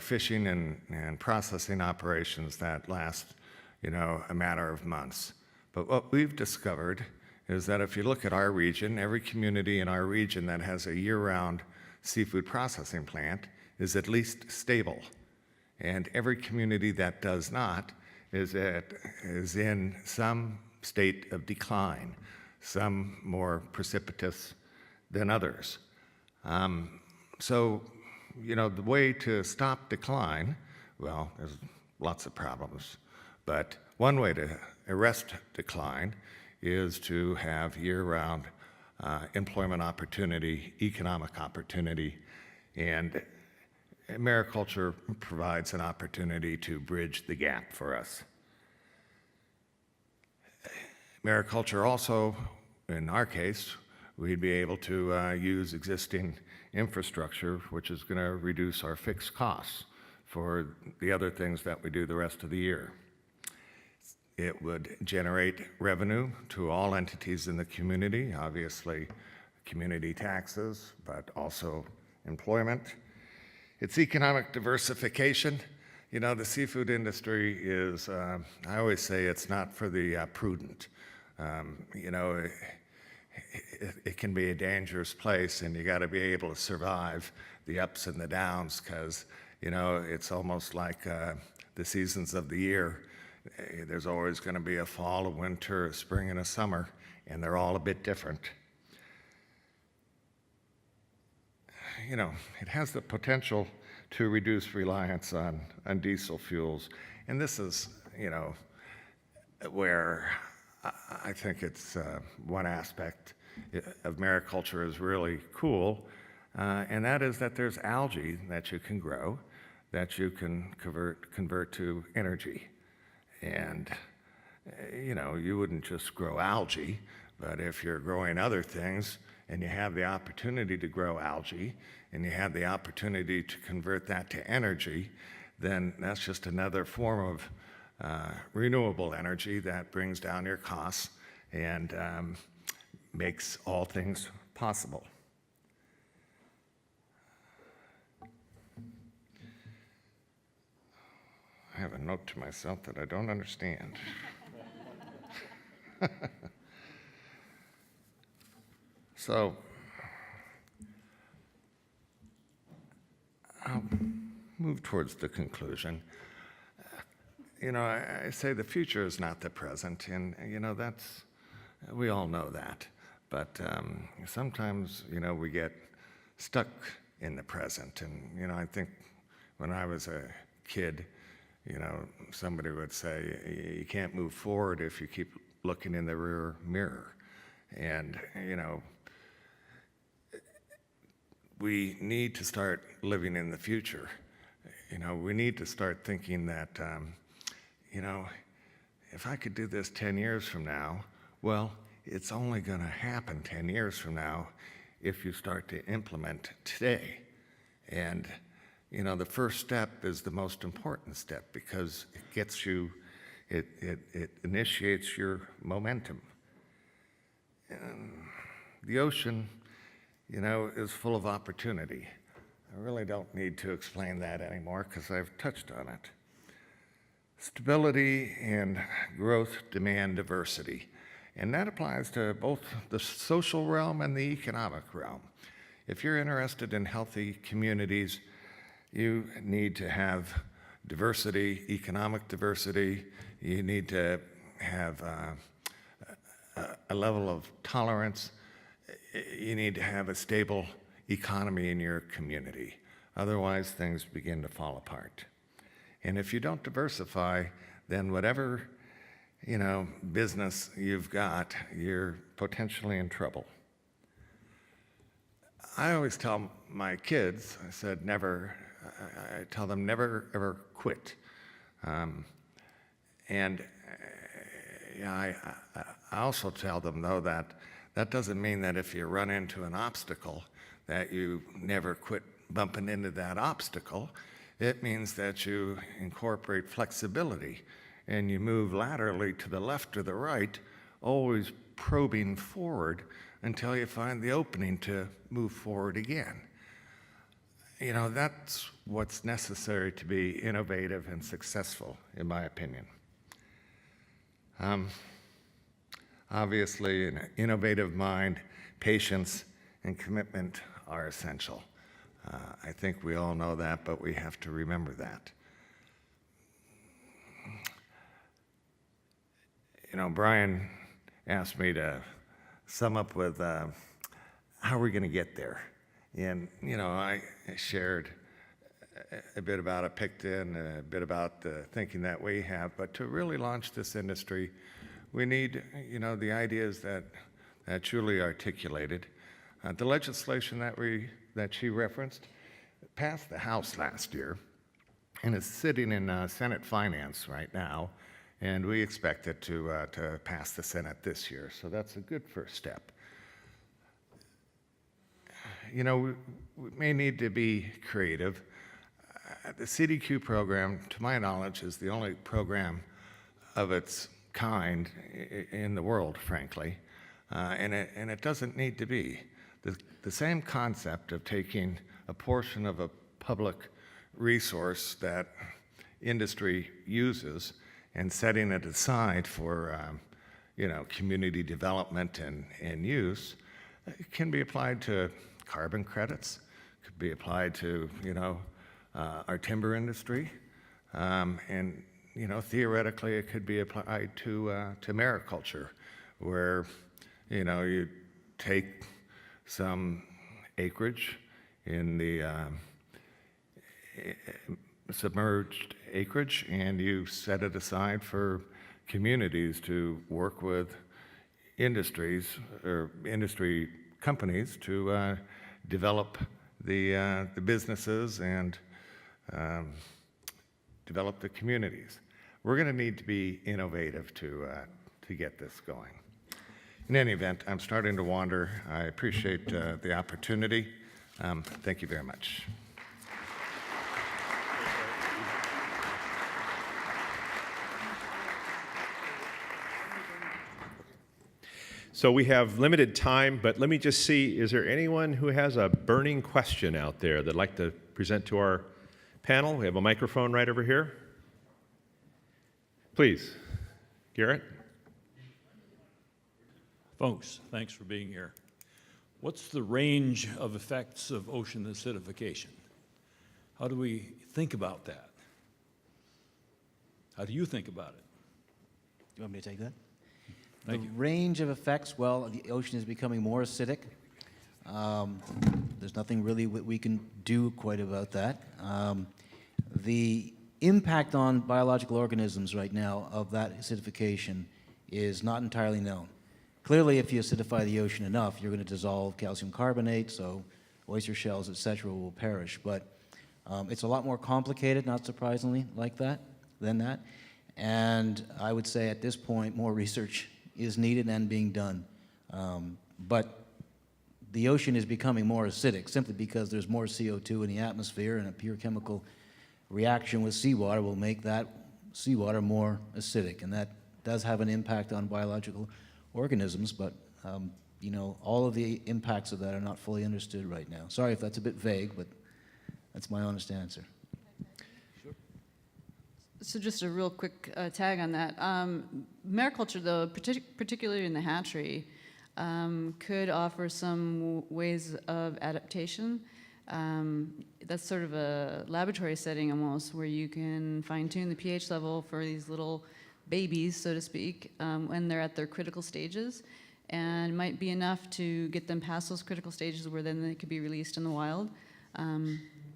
[SPEAKER 5] fishing and processing operations that last a matter of months. But what we've discovered is that if you look at our region, every community in our region that has a year-round seafood processing plant is at least stable. And every community that does not is in some state of decline, some more precipitous than others. So, the way to stop decline, well, there's lots of problems, but one way to arrest decline is to have year-round employment opportunity, economic opportunity, and mariculture provides an opportunity to bridge the gap for us. Mariculture also, in our case, we'd be able to use existing infrastructure, which is going to reduce our fixed costs for the other things that we do the rest of the year. It would generate revenue to all entities in the community, obviously community taxes, but also employment. It's economic diversification. The seafood industry is, I always say it's not for the prudent. It can be a dangerous place, and you got to be able to survive the ups and the downs, because it's almost like the seasons of the year. There's always going to be a fall, a winter, a spring, and a summer, and they're all a bit different. It has the potential to reduce reliance on diesel fuels, and this is where I think it's one aspect of mariculture is really cool, and that is that there's algae that you can grow, that you can convert to energy. And, you wouldn't just grow algae, but if you're growing other things and you have the opportunity to grow algae and you have the opportunity to convert that to energy, then that's just another form of renewable energy that brings down your costs and makes all things possible. I have a note to myself that I don't understand. So, I'll move towards the conclusion. I say the future is not the present, and, we all know that. But sometimes, we get stuck in the present. And, I think when I was a kid, somebody would say, you can't move forward if you keep looking in the rear mirror. And, we need to start living in the future. we need to start thinking that, if I could do this 10 years from now, well, it's only going to happen 10 years from now if you start to implement today. And, the first step is the most important step because it gets you, it initiates your momentum. And the ocean, is full of opportunity. I really don't need to explain that anymore because I've touched on it. Stability and growth demand diversity. And that applies to both the social realm and the economic realm. If you're interested in healthy communities, you need to have diversity, economic diversity. You need to have a level of tolerance. You need to have a stable economy in your community. Otherwise, things begin to fall apart. And if you don't diversify, then whatever business you've got, you're potentially in trouble. I always tell my kids, I tell them never ever quit. I also tell them though that doesn't mean that if you run into an obstacle that you never quit bumping into that obstacle. It means that you incorporate flexibility and you move laterally to the left or the right, always probing forward until you find the opening to move forward again. That's what's necessary to be innovative and successful, in my opinion. Obviously, an innovative mind, patience, and commitment are essential. I think we all know that, but we have to remember that. Brian asked me to sum up with how are we going to get there? And, I shared a bit about it, picked in a bit about the thinking that we have, but to really launch this industry, we need, the ideas that Julie articulated. The legislation that she referenced passed the House last year and is sitting in Senate Finance right now, and we expect it to pass the Senate this year. So that's a good first step. We may need to be creative. The CDQ program, to my knowledge, is the only program of its kind in the world, frankly, and it doesn't need to be. The same concept of taking a portion of a public resource that industry uses and setting it aside for community development and use can be applied to carbon credits, could be applied to our timber industry, and theoretically it could be applied to mariculture, where you take some acreage in the submerged acreage and you set it aside for communities to work with industries or industry companies to develop the businesses and develop the communities. We're going to need to be innovative to get this going. In any event, I'm starting to wander. I appreciate the opportunity. Thank you very much.
[SPEAKER 2] So we have limited time, but let me just see, is there anyone who has a burning question out there that'd like to present to our panel? We have a microphone right over here. Please, Garrett.
[SPEAKER 6] Folks, thanks for being here. What's the range of effects of ocean acidification? How do we think about that? How do you think about it?
[SPEAKER 3] Do you want me to take that?
[SPEAKER 6] Thank you.
[SPEAKER 3] The range of effects, well, the ocean is becoming more acidic. There's nothing really we can do quite about that. The impact on biological organisms right now of that acidification is not entirely known. Clearly, if you acidify the ocean enough, you're going to dissolve calcium carbonate, so oyster shells, et cetera, will perish. But It's a lot more complicated, not surprisingly, than that. And I would say at this point, more research is needed and being done. But the ocean is becoming more acidic simply because there's more CO2 in the atmosphere, and a pure chemical reaction with seawater will make that seawater more acidic, and that does have an impact on biological organisms, but you know, all of the impacts of that are not fully understood right now. Sorry if that's a bit vague, but that's my honest answer.
[SPEAKER 4] So just a real quick tag on that. Mariculture, though, particularly in the hatchery, could offer some ways of adaptation. That's sort of a laboratory setting almost, where you can fine-tune the pH level for these little babies, so to speak, when they're at their critical stages, and might be enough to get them past those critical stages where then they could be released in the wild.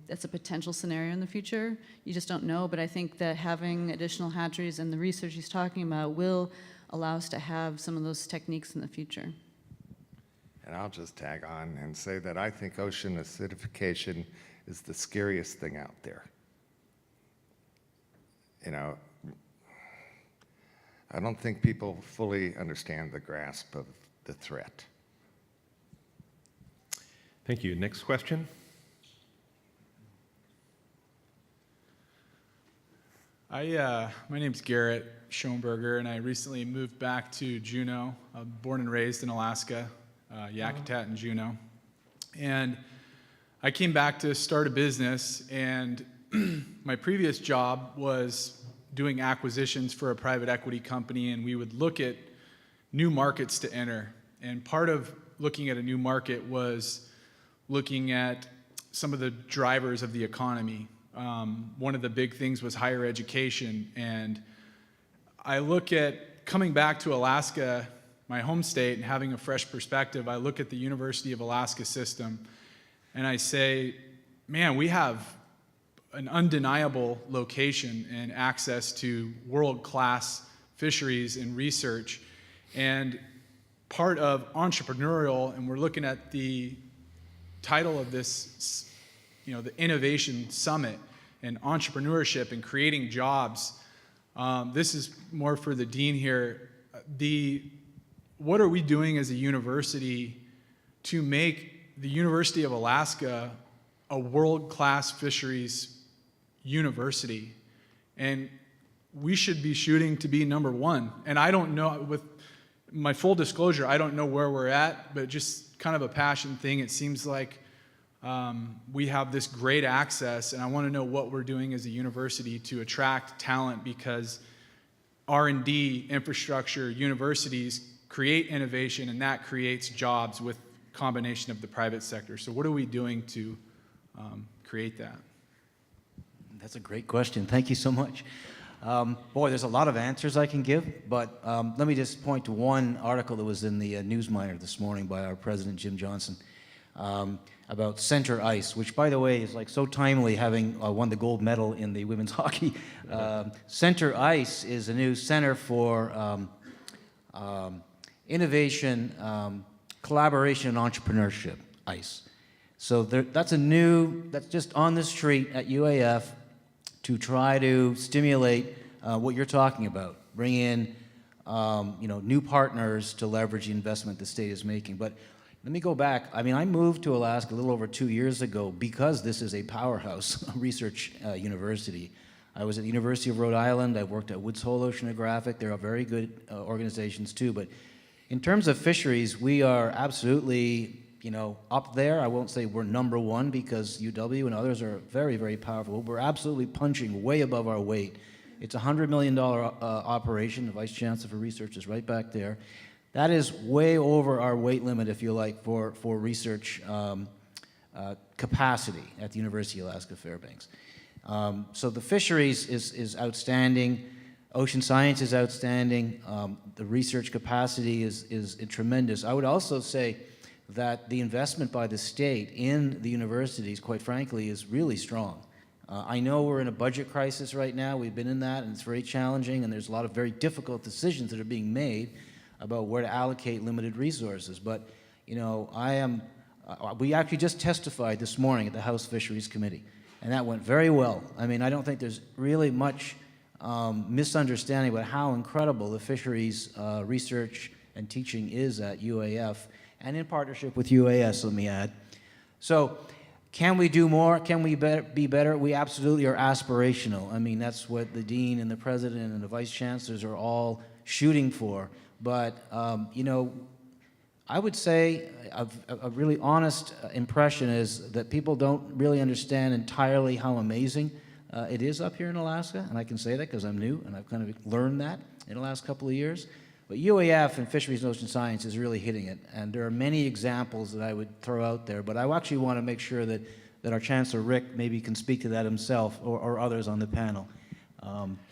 [SPEAKER 4] That's a potential scenario in the future. You just don't know, but I think that having additional hatcheries and the research he's talking about will allow us to have some of those techniques in the future.
[SPEAKER 5] And I'll just tag on and say that I think ocean acidification is the scariest thing out there. You know, I don't think people fully understand the grasp of the threat.
[SPEAKER 2] Thank you. Next question.
[SPEAKER 7] My name's Garrett Schoenberger, and I recently moved back to Juneau. I'm born and raised in Alaska, Yakutat and Juneau. And I came back to start a business, and my previous job was doing acquisitions for a private equity company, and we would look at new markets to enter. And part of looking at a new market was looking at some of the drivers of the economy. One of the big things was higher education, and I look at coming back to Alaska, my home state, and having a fresh perspective. I look at the University of Alaska system, and I say, man, we have an undeniable location and access to world-class fisheries and research, and part of entrepreneurial, and we're looking at the title of this, you know, the Innovation Summit and entrepreneurship and creating jobs. This is more for the dean here. What are we doing as a university to make the University of Alaska a world-class fisheries university? And we should be shooting to be number one. And I don't know, with my full disclosure, I don't know where we're at, but just kind of a passion thing. It seems like we have this great access, and I want to know what we're doing as a university to attract talent, because R&D, infrastructure, universities create innovation, and that creates jobs with combination of the private sector. So what are we doing to create that?
[SPEAKER 3] That's a great question. Thank you so much. Boy, there's a lot of answers I can give, but let me just point to one article that was in the Newsminer this morning by our president, Jim Johnson, about Center Ice, which, by the way, is like so timely, having won the gold medal in the women's hockey. Center Ice is a new center for innovation, collaboration, and entrepreneurship, ICE. So that's just on the street at UAF to try to stimulate what you're talking about, bring in new partners to leverage the investment the state is making. But let me go back. I mean, I moved to Alaska a little over 2 years ago because this is a powerhouse research university. I was at the University of Rhode Island. I worked at Woods Hole Oceanographic. They're very good organizations too. But in terms of fisheries, we are absolutely, up there. I won't say we're number one because UW and others are very, very powerful. We're absolutely punching way above our weight. It's a $100 million operation. The Vice Chancellor for Research is right back there. That is way over our weight limit, if you like, for research capacity at the University of Alaska Fairbanks. So the fisheries is outstanding. Ocean science is outstanding. The research capacity is tremendous. I would also say that the investment by the state in the universities, quite frankly, is really strong. I know we're in a budget crisis right now. We've been in that, and it's very challenging, and there's a lot of very difficult decisions that are being made about where to allocate limited resources. But, we actually just testified this morning at the House Fisheries Committee. and that went very well. I mean, I don't think there's really much misunderstanding about how incredible the fisheries research and teaching is at UAF, and in partnership with UAS, let me add. So, can we do more? Can we be better? We absolutely are aspirational. I mean, that's what the dean and the president and the vice chancellors are all shooting for. But, you know, I would say a really honest impression is that people don't really understand entirely how amazing it is up here in Alaska, and I can say that because I'm new, and I've kind of learned that in the last couple of years. But UAF and Fisheries and Ocean Science is really hitting it, and there are many examples that I would throw out there, but I actually want to make sure that our Chancellor Rick maybe can speak to that himself or others on the panel.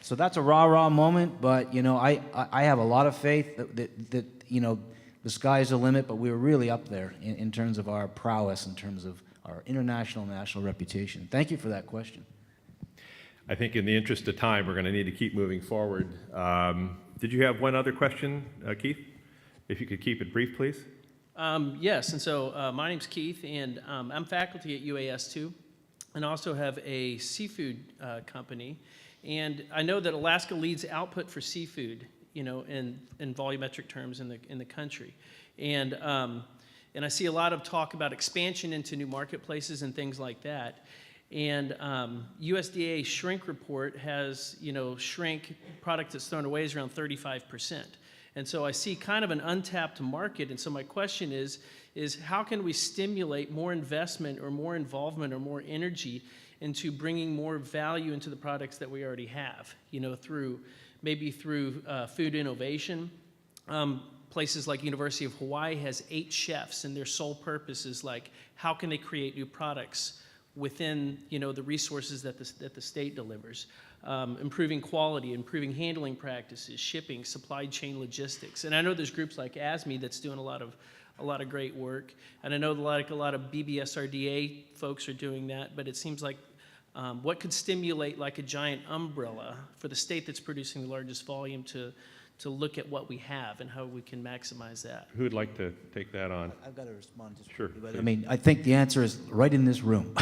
[SPEAKER 3] So that's a rah-rah moment, but, you know, I have a lot of faith that you know, the sky's the limit, but we're really up there in terms of our prowess, in terms of our international and national reputation. Thank you for that question.
[SPEAKER 2] I think in the interest of time, we're going to need to keep moving forward. Did you have one other question, Keith? If you could keep it brief, please.
[SPEAKER 8] Yes, and so my name's Keith, and I'm faculty at UAS too, and also have a seafood company. And I know that Alaska leads output for seafood, you know, in volumetric terms in the country. And I see a lot of talk about expansion into new marketplaces and things like that. And USDA shrink report has, you know, shrink product that's thrown away is around 35%. And so I see kind of an untapped market. And so my question is how can we stimulate more investment or more involvement or more energy into bringing more value into the products that we already have, you know, maybe through food innovation. Places like University of Hawaii has 8 chefs, and their sole purpose is like, how can they create new products within, you know, the resources that the state delivers, improving quality, improving handling practices, shipping, supply chain logistics. And I know there's groups like ASME that's doing a lot of great work, and I know like a lot of BBSRDA folks are doing that. But it seems like what could stimulate like a giant umbrella for the state that's producing the largest volume to look at what we have and how we can maximize that.
[SPEAKER 2] Who would like to take that on?
[SPEAKER 3] I've got to respond just
[SPEAKER 2] Sure.
[SPEAKER 3] quickly, but I mean, I think the answer is right in this room.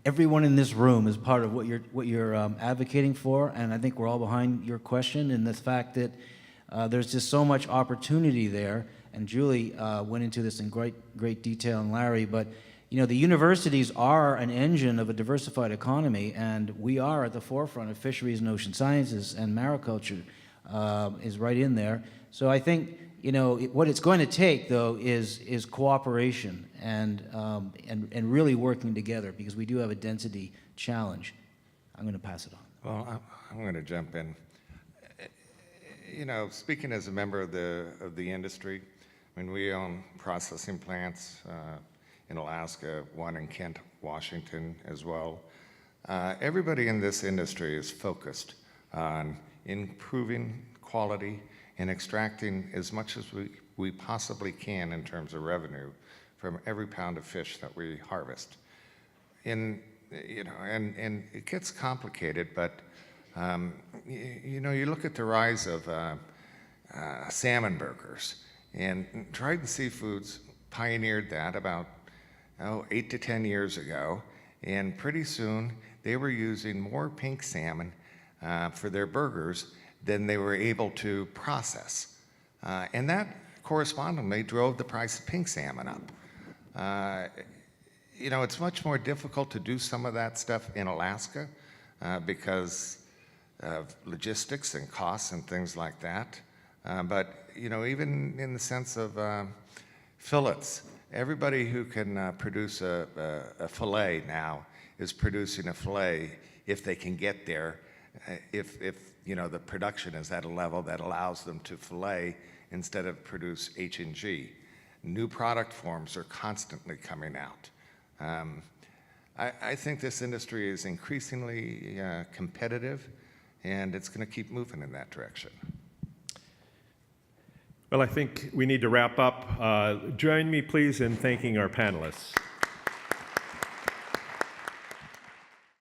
[SPEAKER 3] Everyone in this room is part of what you're advocating for, and I think we're all behind your question and the fact that there's just so much opportunity there. And Julie went into this in great detail, and Larry, but you know, the universities are an engine of a diversified economy, and we are at the forefront of fisheries and ocean sciences, and mariculture is right in there. So I think, you know, what it's going to take, though, is cooperation and really working together, because we do have a density challenge. I'm going to pass it on.
[SPEAKER 5] Well, I'm going to jump in. You know, speaking as a member of the industry, I mean, we own processing plants in Alaska, one in Kent, Washington as well. Everybody in this industry is focused on improving quality and extracting as much as we possibly can in terms of revenue from every pound of fish that we harvest. You know, and it gets complicated, but you know, you look at the rise of salmon burgers, and Trident Seafoods pioneered that about 8 to 10 years ago, and pretty soon they were using more pink salmon for their burgers than they were able to process. And that correspondingly drove the price of pink salmon up. You know, it's much more difficult to do some of that stuff in Alaska because of logistics and costs and things like that. But, you know, even in the sense of fillets, everybody who can produce a fillet now is producing a fillet if they can get there, if you know, the production is at a level that allows them to fillet instead of produce H&G. New product forms are constantly coming out. I think this industry is increasingly competitive, and it's going to keep moving in that direction.
[SPEAKER 2] Well, I think we need to wrap up. Join me, please, in thanking our panelists.